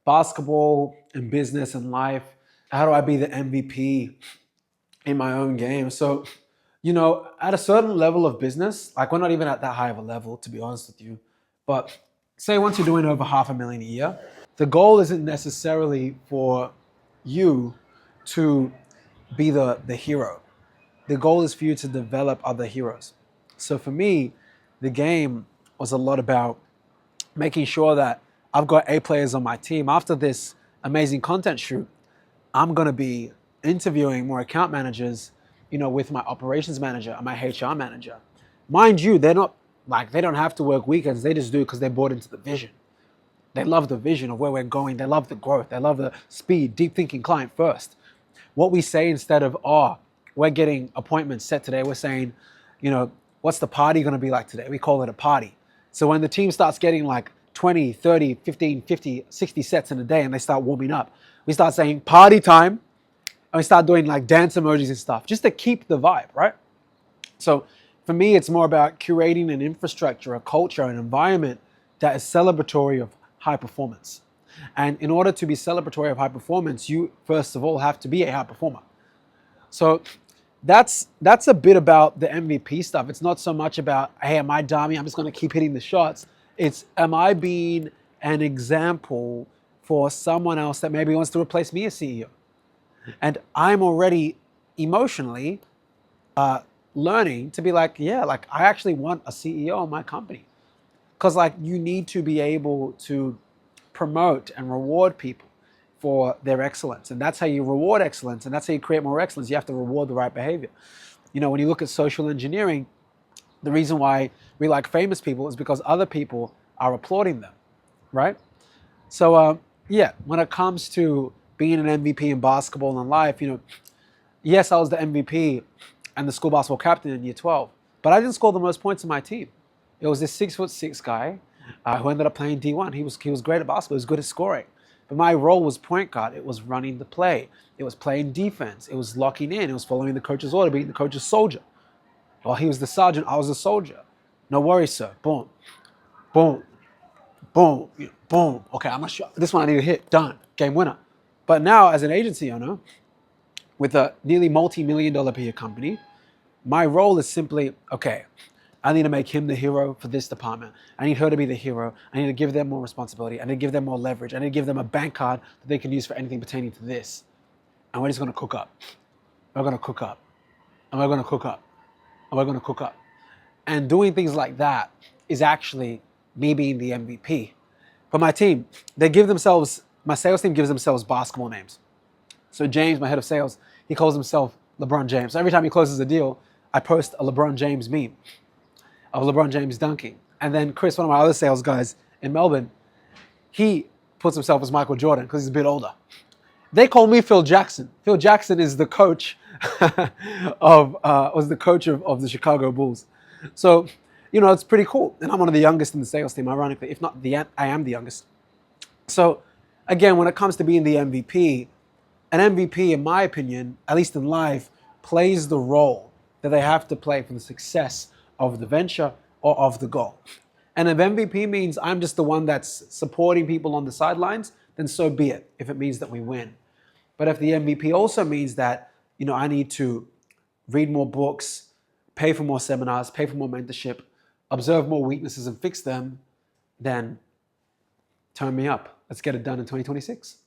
basketball and business and life. How do I be the MVP in my own game? So, at a certain level of business, like we're not even at that high of a level, to be honest with you. But say once you're doing over 500,000 a year, the goal isn't necessarily for you to be the hero. The goal is for you to develop other heroes. So for me, the game was a lot about making sure that I've got A players on my team. After this amazing content shoot, I'm going to be interviewing more account managers, with my operations manager and my HR manager. Mind you, they're not like, they don't have to work weekends. They just do it because they're bought into the vision. They love the vision of where we're going. They love the growth. They love the speed, deep thinking client first. What we say instead of, oh, we're getting appointments set today, we're saying, what's the party going to be like today? We call it a party. So when the team starts getting like 20, 30, 15, 50, 60 sets in a day and they start warming up, we start saying party time, and we start doing like dance emojis and stuff just to keep the vibe, right? So for me, it's more about curating an infrastructure, a culture, an environment that is celebratory of high performance. And in order to be celebratory of high performance, you first of all have to be a high performer. So that's a bit about the MVP stuff. It's not so much about, hey, am I dummy? I'm just going to keep hitting the shots. It's, am I being an example for someone else that maybe wants to replace me as CEO? And I'm already emotionally learning to be like, yeah, like I actually want a CEO in my company. Because like you need to be able to promote and reward people for their excellence. And that's how you reward excellence. And that's how you create more excellence. You have to reward the right behavior. When you look at social engineering, the reason why we like famous people is because other people are applauding them, right? So yeah, when it comes to being an MVP in basketball and life, yes, I was the MVP and the school basketball captain in year 12, but I didn't score the most points in my team. It was this 6'6" guy who ended up playing D1. He was great at basketball. He was good at scoring. But my role was point guard. It was running the play. It was playing defense. It was locking in. It was following the coach's order, being the coach's soldier. While he was the sergeant, I was the soldier. No worries, sir. Boom, boom, boom, boom. Okay, I'm not sure. This one I need to hit. Done. Game winner. But now, as an agency owner, with a nearly multi-million-dollar per year company, my role is simply, okay, I need to make him the hero for this department. I need her to be the hero. I need to give them more responsibility. I need to give them more leverage. I need to give them a bank card that they can use for anything pertaining to this. And we're just going to cook up. We're going to cook up. And we're going to cook up. And we're going to cook up. And doing things like that is actually me being the MVP. But my team, my sales team gives themselves basketball names. So James, my head of sales, he calls himself LeBron James. So every time he closes a deal, I post a LeBron James meme of LeBron James dunking. And then Chris, one of my other sales guys in Melbourne, he puts himself as Michael Jordan because he's a bit older. They call me Phil Jackson. Phil Jackson is the coach was the coach of the Chicago Bulls. So, it's pretty cool. And I'm one of the youngest in the sales team, ironically. If not I am the youngest. So again, when it comes to being the MVP, an MVP, in my opinion, at least in life, plays the role that they have to play for the success of the venture or of the goal. And if MVP means I'm just the one that's supporting people on the sidelines, then so be it, if it means that we win. But if the MVP also means that, I need to read more books, pay for more seminars, pay for more mentorship, observe more weaknesses and fix them, then turn me up. Let's get it done in 2026.